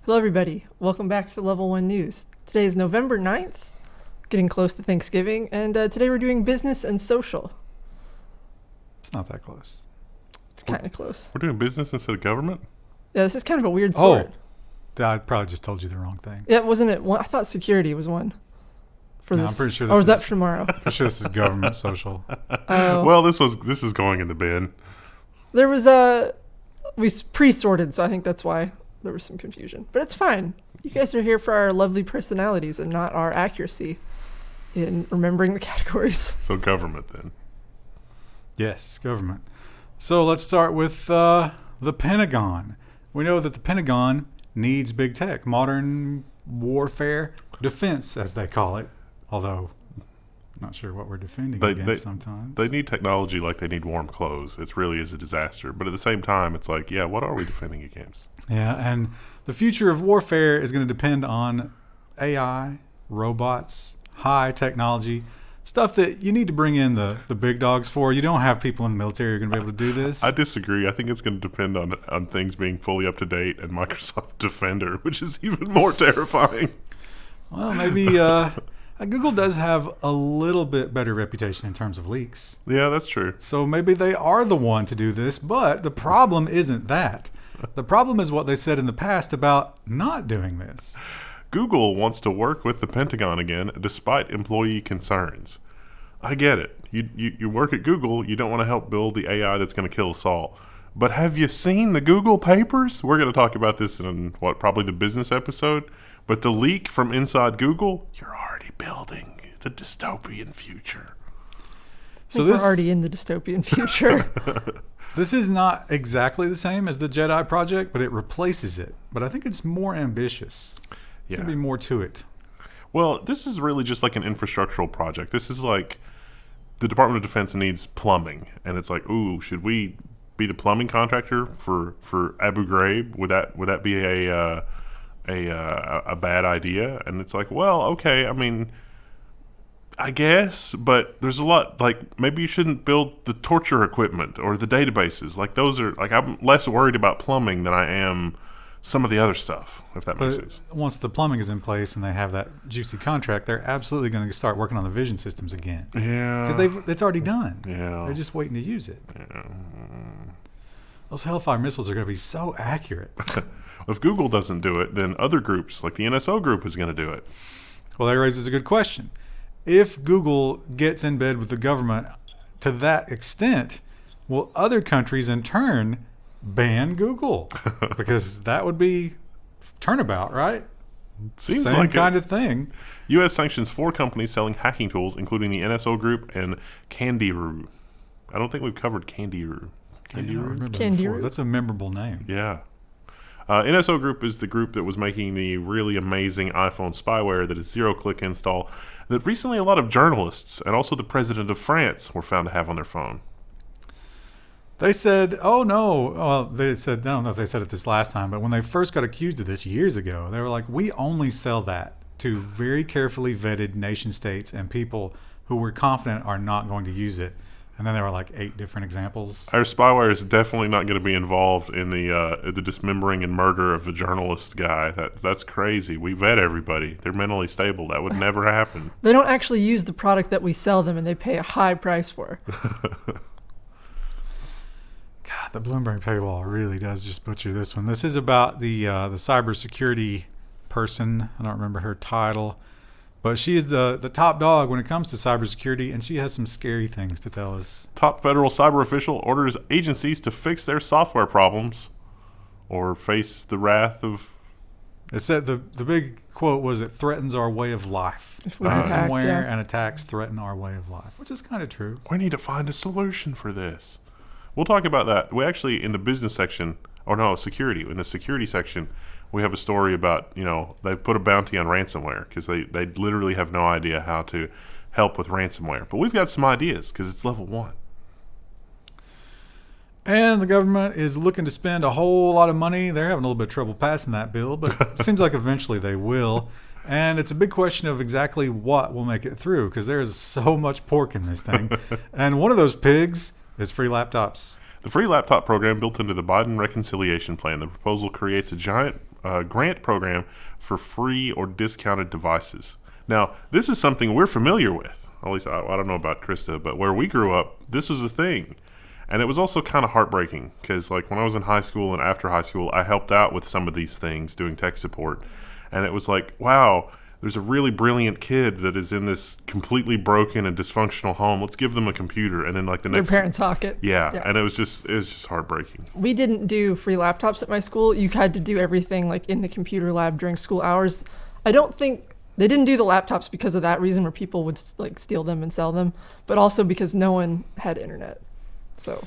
Hello, everybody. Welcome back to Level 1 News. Today is November 9th, getting close to Thanksgiving, and today we're doing business and social. It's not that close. It's kind of close. We're doing business instead of government? Yeah, this is kind of a weird sort. I probably just told you the wrong thing. Yeah, wasn't it one? I thought security was one for this. I'm pretty sure or was that for tomorrow? I'm pretty sure this is government social. Well, this is going in the bin. There was we pre-sorted, so I think that's why there was some confusion. But it's fine. You guys are here for our lovely personalities and not our accuracy in remembering the categories. So government then. Yes, government. So let's start with the Pentagon. We know that the Pentagon needs big tech, modern warfare, defense, as they call it. Although, I'm not sure what we're defending against sometimes. They need technology like they need warm clothes. It really is a disaster. But at the same time, it's like, yeah, what are we defending against? Yeah, and the future of warfare is going to depend on AI, robots, high technology, stuff that you need to bring in the big dogs for. You don't have people in the military who are going to be able to do this. I disagree. I think it's going to depend on things being fully up to date and Microsoft Defender, which is even more terrifying. Well, maybe Google does have a little bit better reputation in terms of leaks. Yeah, that's true. So maybe they are the one to do this, but the problem isn't that. The problem is what they said in the past about not doing this. Google wants to work with the Pentagon again, despite employee concerns. I get it. You work at Google, you don't want to help build the AI that's going to kill us all. But have you seen the Google papers? We're going to talk about this in, probably the business episode. But the leak from inside Google, you're already building the dystopian future. So we're already in the dystopian future. This is not exactly the same as the Jedi Project, but it replaces it. But I think it's more ambitious. There's going to be more to it. Well, this is really just like an infrastructural project. This is like the Department of Defense needs plumbing. And it's like, ooh, should we be the plumbing contractor for Abu Ghraib? Would that be a bad idea? And it's like, well, okay, I mean, I guess, but there's a lot, like, maybe you shouldn't build the torture equipment or the databases. Like, those are, like, I'm less worried about plumbing than I am some of the other stuff, if that makes sense. Once the plumbing is in place and they have that juicy contract, they're absolutely going to start working on the vision systems again. Yeah. Because it's already done. Yeah. They're just waiting to use it. Yeah. Those Hellfire missiles are going to be so accurate. If Google doesn't do it, then other groups, like the NSO Group, is going to do it. Well, that raises a good question. If Google gets in bed with the government to that extent, will other countries in turn ban Google? Because that would be turnabout, right? Seems Same like kind of thing. U.S. sanctions 4 companies selling hacking tools, including the NSO Group and Candiru. I don't think we've covered Candiru. Candiru? That's a memorable name. Yeah. NSO Group is the group that was making the really amazing iPhone spyware that is zero-click install that recently a lot of journalists and also the president of France were found to have on their phone. They said, oh no. Well, they said, I don't know if they said it this last time, but when they first got accused of this years ago, they were like, we only sell that to very carefully vetted nation states and people who we're confident are not going to use it. And then there were like 8 different examples. Our spyware is definitely not going to be involved in the dismembering and murder of the journalist guy. That's crazy. We vet everybody. They're mentally stable. That would never happen. They don't actually use the product that we sell them, and they pay a high price for. God, the Bloomberg paywall really does just butcher this one. This is about the cybersecurity person. I don't remember her title. But she is the top dog when it comes to cybersecurity, and she has some scary things to tell us. Top federal cyber official orders agencies to fix their software problems or face the wrath of... It said the big quote was, it threatens our way of life. If we get hacked, Ransomware and attacks threaten our way of life, which is kind of true. We need to find a solution for this. We'll talk about that. We actually, in the business section, security. In the security section, we have a story about, they've put a bounty on ransomware because they literally have no idea how to help with ransomware. But we've got some ideas because it's level 1. And the government is looking to spend a whole lot of money. They're having a little bit of trouble passing that bill, but it seems like eventually they will. And it's a big question of exactly what will make it through because there is so much pork in this thing. And one of those pigs is free laptops. The free laptop program built into the Biden reconciliation plan. The proposal creates a giant grant program for free or discounted devices. Now, this is something we're familiar with. At least I don't know about Krista, but where we grew up, this was a thing. And it was also kind of heartbreaking because, like, when I was in high school and after high school, I helped out with some of these things doing tech support. And it was like, wow, there's a really brilliant kid that is in this completely broken and dysfunctional home. Let's give them a computer. And then, like, the next... Their parents hawk it. Yeah. And it was just heartbreaking. We didn't do free laptops at my school. You had to do everything, like, in the computer lab during school hours. I don't think... They didn't do the laptops because of that reason where people would, like, steal them and sell them, but also because no one had internet. So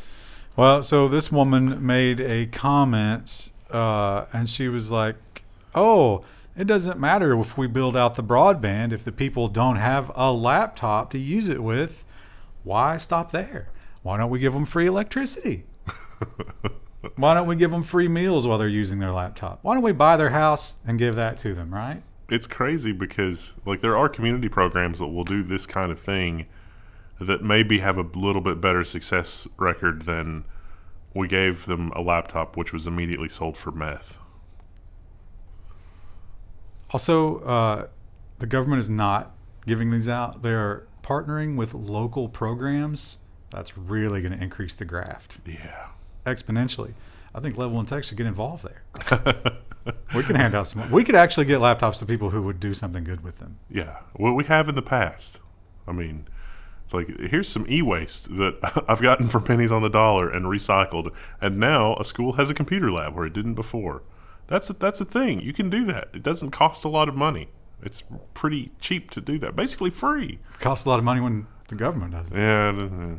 this woman made a comment, and she was like, "Oh, it doesn't matter if we build out the broadband if the people don't have a laptop to use it with. Why stop there? Why don't we give them free electricity? Why don't we give them free meals while they're using their laptop? Why don't we buy their house and give that to them, right?" It's crazy because, like, there are community programs that will do this kind of thing that maybe have a little bit better success record than we gave them a laptop which was immediately sold for meth. Also, the government is not giving these out. They're partnering with local programs. That's really going to increase the graft. Yeah. Exponentially. I think Level 1 Tech should get involved there. We can hand out some. We could actually get laptops to people who would do something good with them. Yeah. Well, we have in the past. I mean, it's like, here's some e-waste that I've gotten for pennies on the dollar and recycled, and now a school has a computer lab where it didn't before. That's a thing. You can do that. It doesn't cost a lot of money. It's pretty cheap to do that. Basically free. It costs a lot of money when the government does it. Yeah.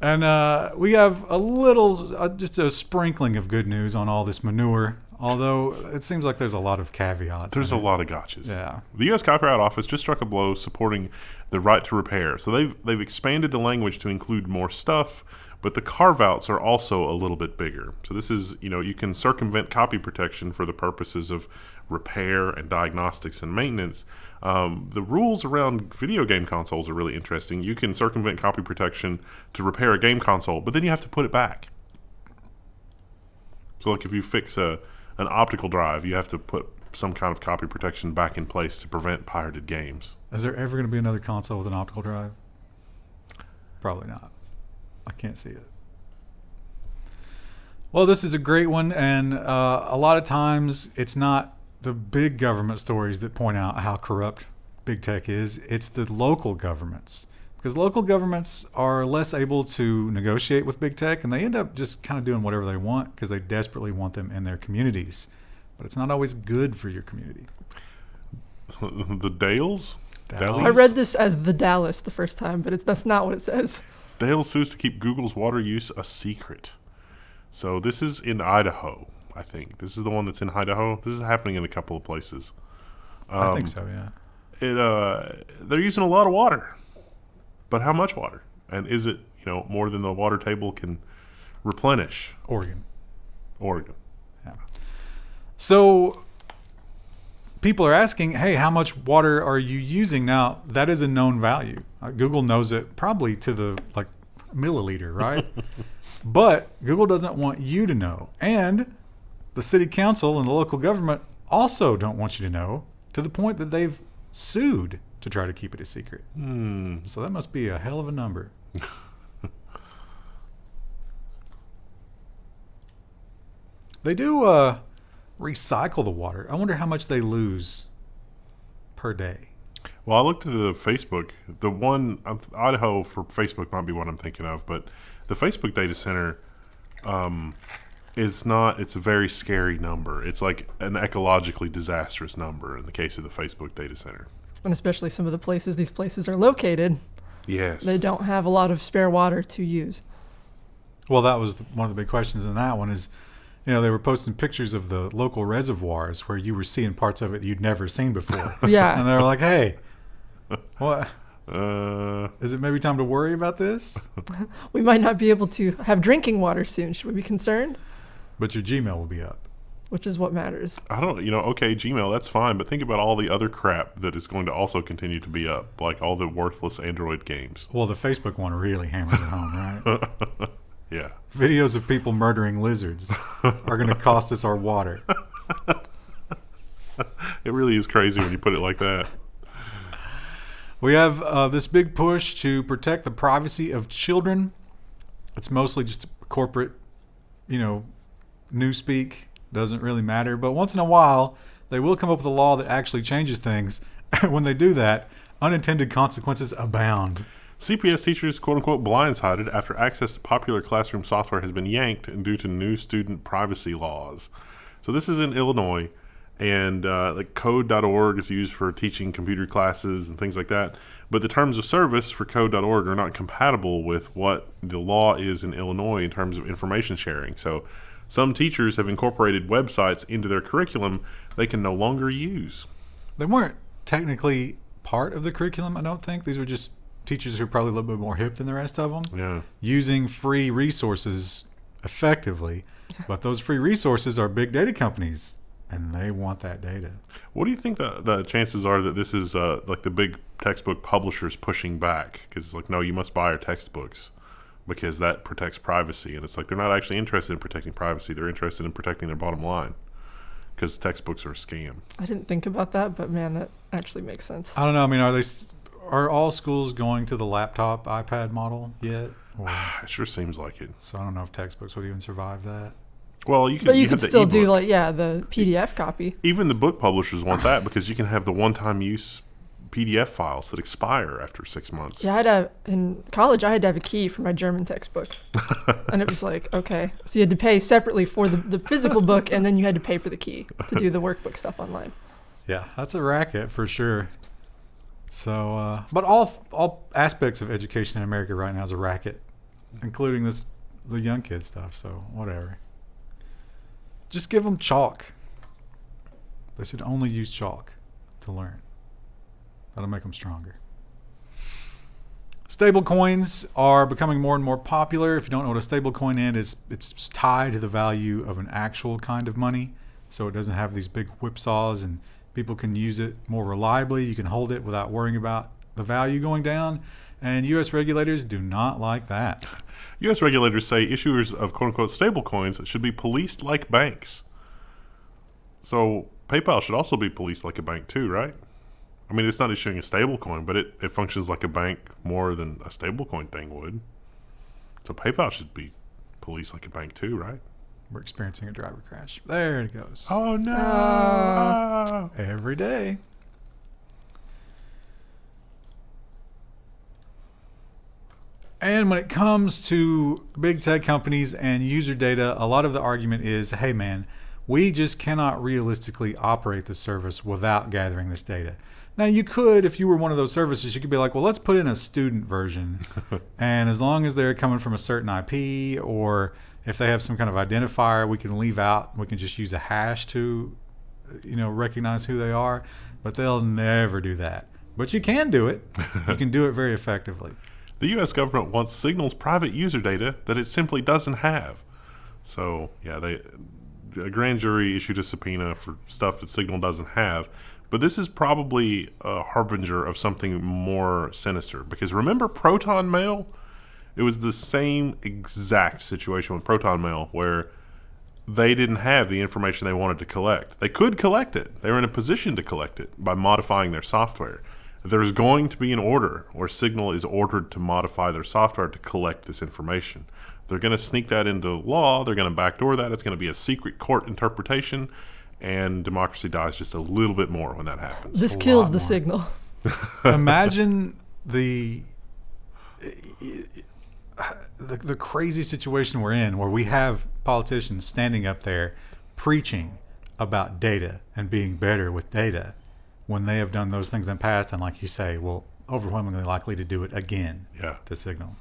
And we have a little, just a sprinkling of good news on all this manure, although it seems like there's a lot of caveats. There's a lot of gotchas. Yeah. The U.S. Copyright Office just struck a blow supporting the right to repair. So they've expanded the language to include more stuff, but the carve-outs are also a little bit bigger. So this is, you can circumvent copy protection for the purposes of repair and diagnostics and maintenance. The rules around video game consoles are really interesting. You can circumvent copy protection to repair a game console, but then you have to put it back. So, like, if you fix an optical drive, you have to put some kind of copy protection back in place to prevent pirated games. Is there ever going to be another console with an optical drive? Probably not. I can't see it. Well, this is a great one, and a lot of times it's not the big government stories that point out how corrupt big tech is. It's the local governments, because local governments are less able to negotiate with big tech, and they end up just kind of doing whatever they want because they desperately want them in their communities. But it's not always good for your community. The Dalles? Dalles? I read this as the Dalles the first time, but that's not what it says. Dalles sues to keep Google's water use a secret. So this is in Idaho, I think. This is the one that's in Idaho. This is happening in a couple of places. I think so, yeah. They're using a lot of water. But how much water? And is it, more than the water table can replenish? Oregon. Yeah. So people are asking, hey, how much water are you using? Now, that is a known value. Google knows it probably to the milliliter, right? But Google doesn't want you to know. And the city council and the local government also don't want you to know, to the point that they've sued to try to keep it a secret. So that must be a hell of a number. They do recycle the water. I wonder how much they lose per day. Well, I looked at the Facebook. The one, Idaho for Facebook might be what I'm thinking of, but the Facebook data center it's a very scary number. It's like an ecologically disastrous number in the case of the Facebook data center. And especially some of the places these places are located. Yes. They don't have a lot of spare water to use. Well, that was one of the big questions in that one is, they were posting pictures of the local reservoirs where you were seeing parts of it you'd never seen before. Yeah. And they were like, hey, what? Is it maybe time to worry about this? We might not be able to have drinking water soon. Should we be concerned? But your Gmail will be up. Which is what matters. I don't, okay, Gmail, that's fine, but think about all the other crap that is going to also continue to be up, like all the worthless Android games. Well, the Facebook one really hammers it home, right? Yeah. Videos of people murdering lizards are going to cost us our water. It really is crazy when you put it like that. We have this big push to protect the privacy of children. It's mostly just corporate, newspeak. Doesn't really matter. But once in a while, they will come up with a law that actually changes things. When they do that, unintended consequences abound. CPS teachers, quote-unquote, blindsided after access to popular classroom software has been yanked due to new student privacy laws. So this is in Illinois, and like code.org is used for teaching computer classes and things like that. But the terms of service for code.org are not compatible with what the law is in Illinois in terms of information sharing. So some teachers have incorporated websites into their curriculum they can no longer use. They weren't technically part of the curriculum, I don't think. These were just teachers who are probably a little bit more hip than the rest of them. Yeah. Using free resources effectively. But those free resources are big data companies, and they want that data. What do you think the chances are that this is like the big textbook publishers pushing back? Because it's like, no, you must buy our textbooks because that protects privacy. And it's like they're not actually interested in protecting privacy. They're interested in protecting their bottom line because textbooks are a scam. I didn't think about that, but man, that actually makes sense. I don't know. I mean, are all schools going to the laptop iPad model yet? Or, It sure seems like it. so I don't know if textbooks would even survive that. Well, you But you have could the still do ebook. the PDF copy. Even the book publishers want that because you can have the one-time use PDF files that expire after 6 months. Yeah, in college, I had to have a key for my German textbook. And it was like, okay. So you had to pay separately for the physical book, and then you had to pay for the key to do the workbook stuff online. Yeah, that's a racket for sure. So, but all aspects of education in America right now is a racket, including the young kid stuff. So whatever. Just give them chalk. They should only use chalk to learn. That'll make them stronger. Stablecoins are becoming more and more popular. If you don't know what a stablecoin is, it's tied to the value of an actual kind of money. So it doesn't have these big whipsaws, and people can use it more reliably. You can hold it without worrying about the value going down. And U.S. regulators do not like that. U.S. regulators say issuers of quote-unquote stablecoins should be policed like banks. So PayPal should also be policed like a bank too, right? I mean, it's not issuing a stablecoin, but it functions like a bank more than a stablecoin thing would. So PayPal should be policed like a bank too, right? We're experiencing a driver crash. There it goes. Oh, no. Every day. And when it comes to big tech companies and user data, a lot of the argument is, hey man, we just cannot realistically operate the service without gathering this data. Now you could, if you were one of those services, you could be like, well, let's put in a student version. And as long as they're coming from a certain IP, or if they have some kind of identifier, we can leave out, we can just use a hash to, recognize who they are. But they'll never do that. But you can do it. You can do it very effectively. The U.S. government wants Signal's private user data that it simply doesn't have. So, yeah, a grand jury issued a subpoena for stuff that Signal doesn't have. But this is probably a harbinger of something more sinister. Because remember Proton Mail? It was the same exact situation with Proton Mail where they didn't have the information they wanted to collect. They could collect it. They were in a position to collect it by modifying their software. There's going to be an order where Signal is ordered to modify their software to collect this information. They're going to sneak that into law. They're going to backdoor that. It's going to be a secret court interpretation, and democracy dies just a little bit more when that happens. This kills the signal. Imagine the crazy situation we're in, where we have politicians standing up there preaching about data and being better with data, when they have done those things in the past, and like you say, will overwhelmingly likely to do it again. Yeah. To Signal.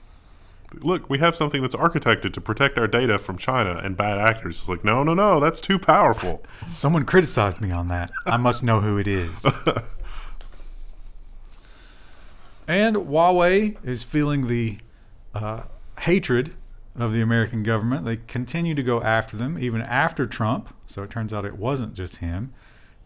Look, we have something that's architected to protect our data from China and bad actors. It's like, no, that's too powerful. Someone criticized me on that. I must know who it is. And Huawei is feeling the hatred of the American government. They continue to go after them, even after Trump. So it turns out it wasn't just him.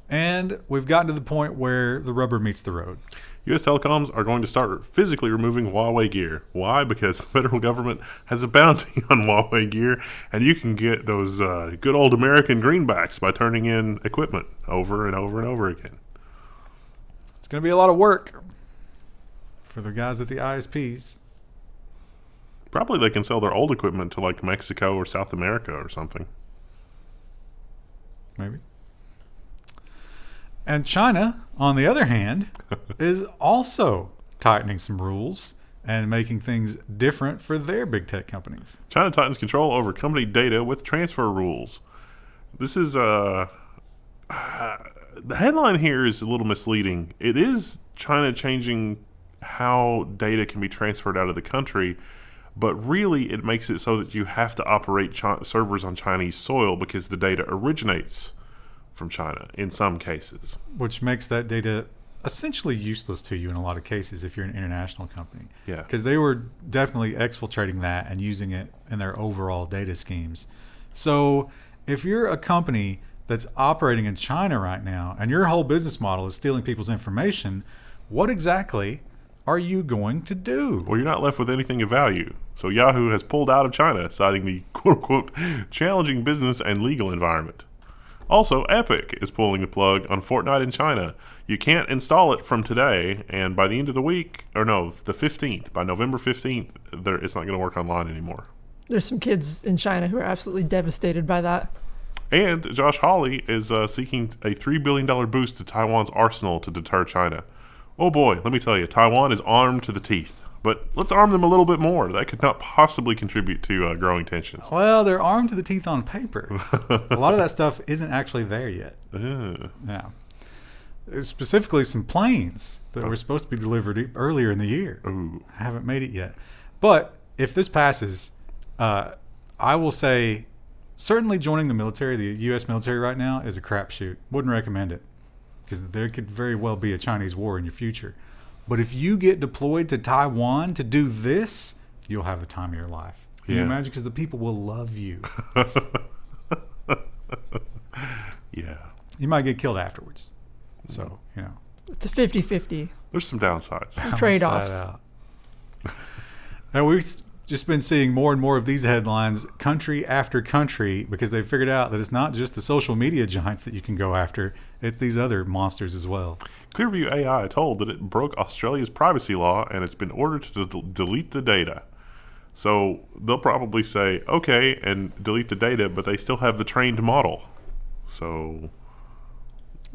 And we've gotten to the point where the rubber meets the road. U.S. telecoms are going to start physically removing Huawei gear. Why? Because the federal government has a bounty on Huawei gear, and you can get those good old American greenbacks by turning in equipment over and over and over again. It's going to be a lot of work for the guys at the ISPs. Probably they can sell their old equipment to like Mexico or South America or something. Maybe. And China, on the other hand, is also tightening some rules and making things different for their big tech companies. China tightens control over company data with transfer rules. This is the headline here is a little misleading. It is China changing how data can be transferred out of the country, but really it makes it so that you have to operate servers on Chinese soil because the data originates from China in some cases. Which makes that data essentially useless to you in a lot of cases if you're an international company. Yeah. Because they were definitely exfiltrating that and using it in their overall data schemes. So if you're a company that's operating in China right now and your whole business model is stealing people's information, what exactly are you going to do? Well, you're not left with anything of value. So Yahoo has pulled out of China, citing the quote-unquote challenging business and legal environment. Also, Epic is pulling the plug on Fortnite in China. You can't install it from today, and by the end of the week, or no, the 15th, by November 15th, it's not going to work online anymore. There's some kids in China who are absolutely devastated by that. And Josh Hawley is seeking a $3 billion boost to Taiwan's arsenal to deter China. Oh boy, let me tell you, Taiwan is armed to the teeth. But let's arm them a little bit more. That could not possibly contribute to growing tensions. Well, they're armed to the teeth on paper. A lot of that stuff isn't actually there yet. Yeah. There's specifically some planes that were supposed to be delivered earlier in the year. Ooh. Haven't made it yet. But if this passes, I will say certainly joining the military, the U.S. military right now, is a crapshoot. Wouldn't recommend it because there could very well be a Chinese war in your future. But if you get deployed to Taiwan to do this, you'll have the time of your life. Can you imagine? Because the people will love you. Yeah. You might get killed afterwards. So, It's a 50-50. There's some downsides. Some trade-offs. Now, we've just been seeing more and more of these headlines, country after country, because they've figured out that it's not just the social media giants that you can go after. It's these other monsters as well. Clearview AI told that it broke Australia's privacy law and it's been ordered to delete the data. So they'll probably say, okay, and delete the data, but they still have the trained model. So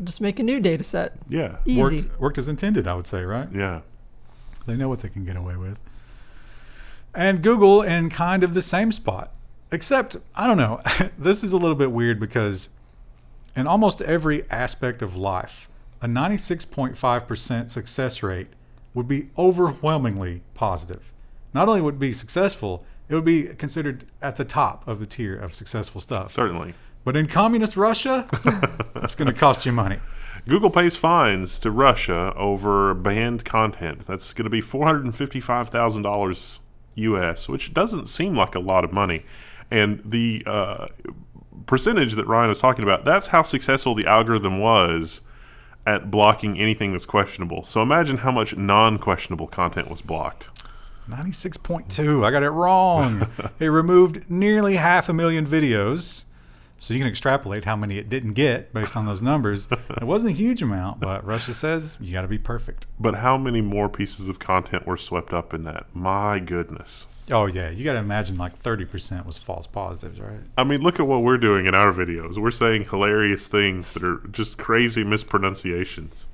just make a new data set. Yeah. Easy. Worked as intended, I would say, right? Yeah. They know what they can get away with. And Google in kind of the same spot. Except, I don't know, this is a little bit weird because in almost every aspect of life, a 96.5% success rate would be overwhelmingly positive. Not only would it be successful, it would be considered at the top of the tier of successful stuff. Certainly. But in communist Russia, it's going to cost you money. Google pays fines to Russia over banned content. That's going to be $455,000 US, which doesn't seem like a lot of money. And the percentage that Ryan was talking about, that's how successful the algorithm was at blocking anything that's questionable. So imagine how much non-questionable content was blocked. 96.2. I got it wrong. It removed nearly 500,000 videos. So you can extrapolate how many it didn't get based on those numbers. It wasn't a huge amount, but Russia says you got to be perfect. But how many more pieces of content were swept up in that? My goodness. Oh, yeah. You got to imagine like 30% was false positives, right? I mean, look at what we're doing in our videos. We're saying hilarious things that are just crazy mispronunciations.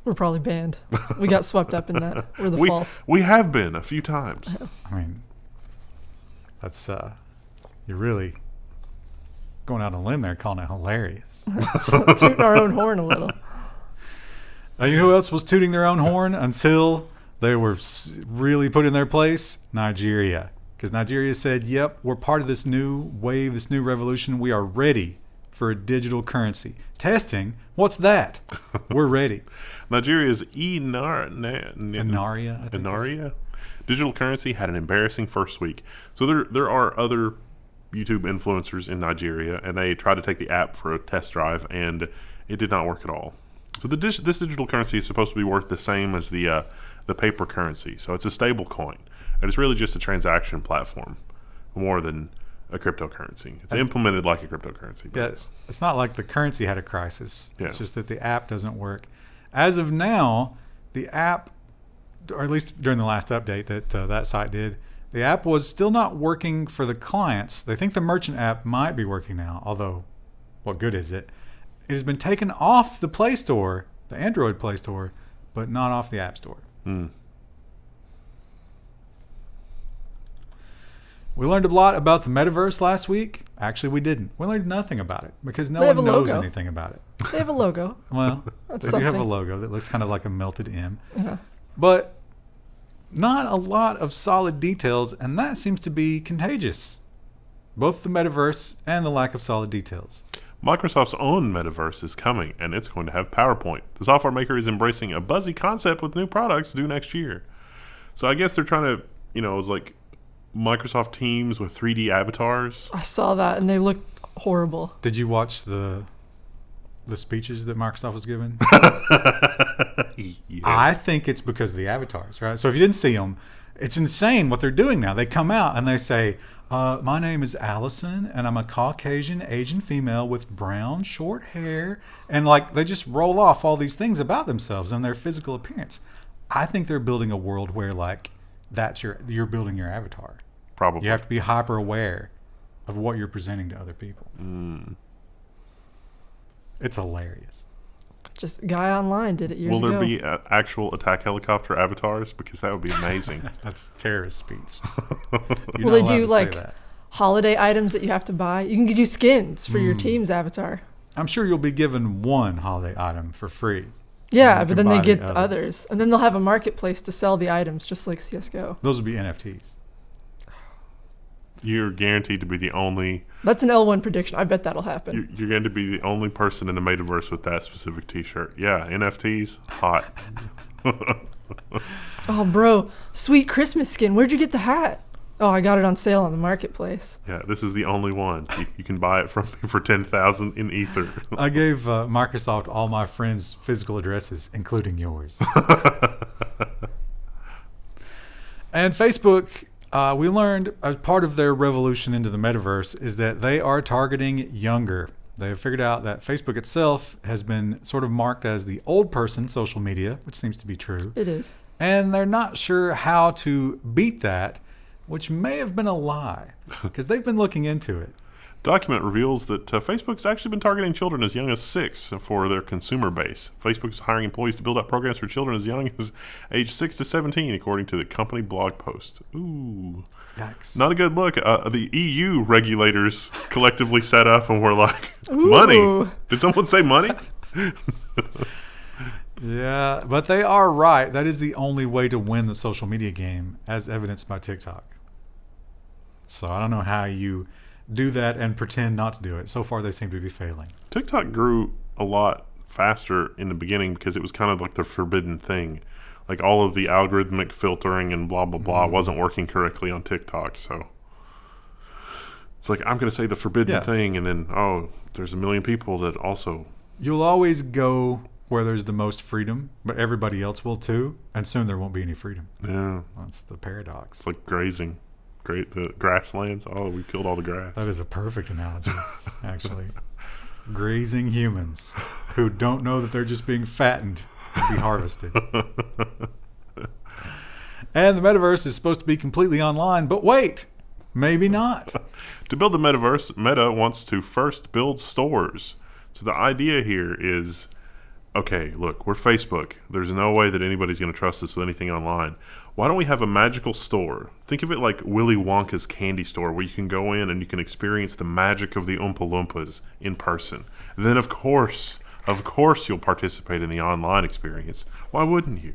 We're probably banned. We got swept up in that. We're the false. We have been a few times. I mean, that's, you're really going out on a limb there calling it hilarious. Tooting our own horn a little. You know who else was tooting their own horn until they were really put in their place? Nigeria. Because Nigeria said, yep, we're part of this new wave, this new revolution. We are ready for a digital currency. Testing, what's that? We're ready. Nigeria's eNaira digital currency had an embarrassing first week. So there are other YouTube influencers in Nigeria, and they tried to take the app for a test drive, and it did not work at all. So this digital currency is supposed to be worth the same as the paper currency. So it's a stable coin. And it's really just a transaction platform more than a cryptocurrency. It's implemented like a cryptocurrency. Yeah, it's not like the currency had a crisis. Yeah. It's just that the app doesn't work. As of now, the app, or at least during the last update that that site did, the app was still not working for the clients. They think the merchant app might be working now, although what good is it? It has been taken off the Play Store, the Android Play Store, but not off the App Store. We learned a lot about the Metaverse last week. Actually, we didn't. We learned nothing about it because no They have one a knows logo. anything about it. They have a logo. Well, That's they do have a something. logo that looks kind of like a melted M. Yeah. But not a lot of solid details, and that seems to be contagious. Both the Metaverse and the lack of solid details. Microsoft's own Metaverse is coming, and it's going to have PowerPoint. The software maker is embracing a buzzy concept with new products due next year. So I guess they're trying to, it's like Microsoft Teams with 3D avatars. I saw that, and they look horrible. Did you watch the speeches that Microsoft was giving? Yes. I think it's because of the avatars, right? So if you didn't see them, it's insane what they're doing now. They come out and they say, my name is Allison, and I'm a Caucasian Asian female with brown short hair. And like they just roll off all these things about themselves and their physical appearance. I think they're building a world where like you're building your avatar. Probably. You have to be hyper aware of what you're presenting to other people. It's hilarious. Just a guy online did it years Will ago. there be actual attack helicopter avatars? Because that would be amazing. That's terrorist speech. Will they do like holiday items that you have to buy? You can do skins for your team's avatar. I'm sure you'll be given one holiday item for free. Yeah, You but can then they buy the get others. others. And then they'll have a marketplace to sell the items, just like CSGO. Those will be NFTs. You're guaranteed to be the only. That's an L1 prediction. I bet that'll happen. You're going to be the only person in the Metaverse with that specific T-shirt. Yeah, NFTs, hot. Oh, bro, sweet Christmas skin. Where'd you get the hat? Oh, I got it on sale on the marketplace. Yeah, this is the only one. You can buy it from me for 10,000 in Ether. I gave Microsoft all my friends' physical addresses, including yours. And Facebook, we learned as part of their revolution into the Metaverse is that they are targeting younger. They have figured out that Facebook itself has been sort of marked as the old person social media, which seems to be true. It is. And they're not sure how to beat that, which may have been a lie because they've been looking into it. Document reveals that Facebook's actually been targeting children as young as 6 for their consumer base. Facebook's hiring employees to build out programs for children as young as age 6 to 17, according to the company blog post. Ooh. Yikes. Not a good look. The EU regulators collectively sat up and were like, Ooh. money. Did someone say money? Yeah, but they are right. That is the only way to win the social media game, as evidenced by TikTok. So I don't know how you do that and pretend not to do it. So far, they seem to be failing. TikTok grew a lot faster in the beginning because it was kind of like the forbidden thing. Like all of the algorithmic filtering and blah, blah, blah wasn't working correctly on TikTok. So it's like, I'm going to say the forbidden thing, and then, there's a million people that also. You'll always go where there's the most freedom, but everybody else will too, and soon there won't be any freedom. Yeah. That's the paradox. It's like grazing. The grasslands. Oh, we killed all the grass. That is a perfect analogy, actually. Grazing humans who don't know that they're just being fattened to be harvested. And the Metaverse is supposed to be completely online, but wait, maybe not. To build the Metaverse, Meta wants to first build stores. So the idea here is, okay, look, we're Facebook. There's no way that anybody's going to trust us with anything online. Why don't we have a magical store? Think of it like Willy Wonka's candy store, where you can go in and you can experience the magic of the Oompa Loompas in person. And then, of course, you'll participate in the online experience. Why wouldn't you?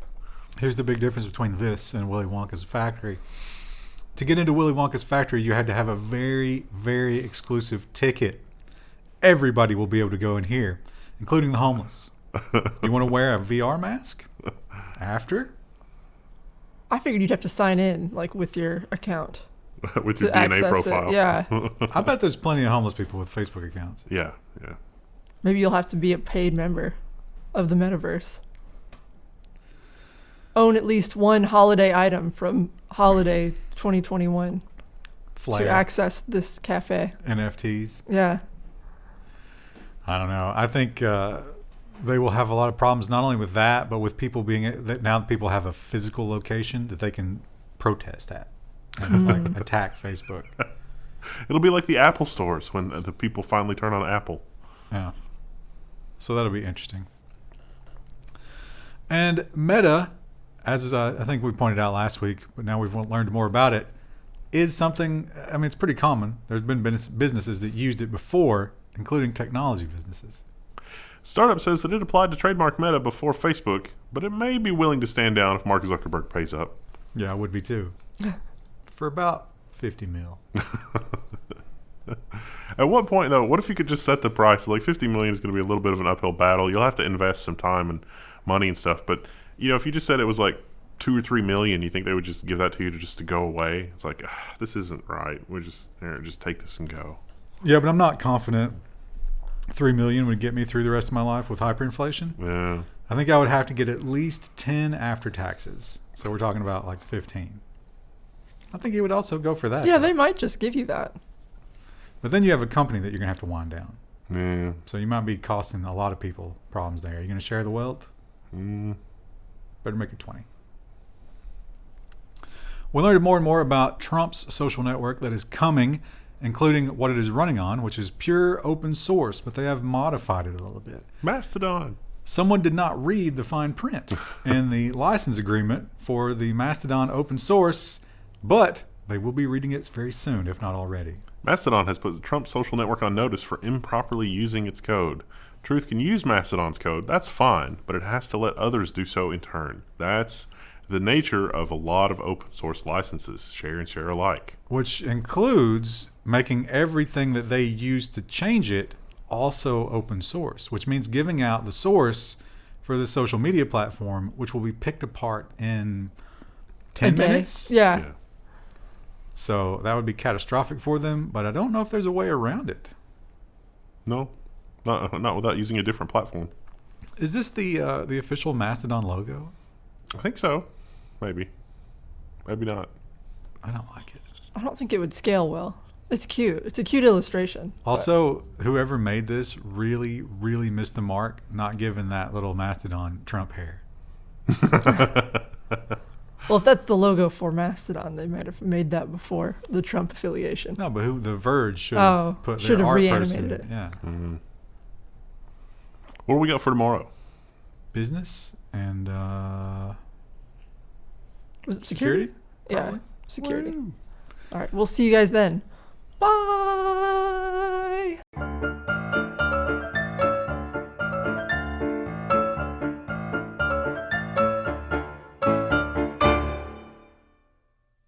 Here's the big difference between this and Willy Wonka's factory. To get into Willy Wonka's factory, you had to have a very, very exclusive ticket. Everybody will be able to go in here, including the homeless. You want to wear a VR mask after? I figured you'd have to sign in, like, with your account. With your to DNA access profile. it. Yeah. I bet there's plenty of homeless people with Facebook accounts. Yeah. Maybe you'll have to be a paid member. of the metaverse. Own at least one holiday item from holiday 2021 Flair, to access this cafe. NFTs. Yeah. I don't know. I think they will have a lot of problems not only with that, but with people being that now people have a physical location that they can protest at and like attack Facebook. It'll be like the Apple stores when the people finally turn on Apple. Yeah. So that'll be interesting. And Meta, as I think we pointed out last week, but now we've learned more about it, is something, I mean, it's pretty common. There's been businesses that used it before, including technology businesses. Startup says that it applied to trademark Meta before Facebook, but it may be willing to stand down if Mark Zuckerberg pays up. Yeah, I would be too. For about 50 mil. At what point, though, what if you could just set the price? Like, 50 million is going to be a little bit of an uphill battle. You'll have to invest some time and money and stuff. But, you know, if you just said it was like 2 or 3 million, you think they would just give that to you to go away? It's like, this isn't right. We're just take this and go. Yeah, but I'm not confident 3 million would get me through the rest of my life with hyperinflation. Yeah. I think I would have to get at least 10 after taxes. So we're talking about like 15. I think it would also go for that. Yeah, they might just give you that. But then you have a company that you're going to have to wind down. Yeah. So you might be costing a lot of people problems there. Are you going to share the wealth? Better make it 20. We learned more and more about Trump's social network that is coming, including what it is running on, which is pure open source, but they have modified it a little bit. Mastodon. Someone did not read the fine print in the license agreement for the Mastodon open source, but they will be reading it very soon, if not already. Mastodon has put the Trump social network on notice for improperly using its code. Truth can use Mastodon's code, that's fine, but it has to let others do so in turn. That's the nature of a lot of open source licenses, share and share alike. Which includes making everything that they use to change it also open source, which means giving out the source for the social media platform, which will be picked apart in 10 minutes. Yeah. So that would be catastrophic for them, but I don't know if there's a way around it. No, not without using a different platform. Is this the official Mastodon logo? I think so. Maybe not. I don't like it. I don't think it would scale well. It's cute. It's a cute illustration. Also, whoever made this really, really missed the mark, not giving that little Mastodon Trump hair. Well, if that's the logo for Mastodon, they might have made that before the Trump affiliation. No, but The Verge should have put should their have art reanimated person. it. Yeah. Mm-hmm. What do we got for tomorrow? Business and Was it security? Yeah, Probably. security. Woo. All right, we'll see you guys then. Bye.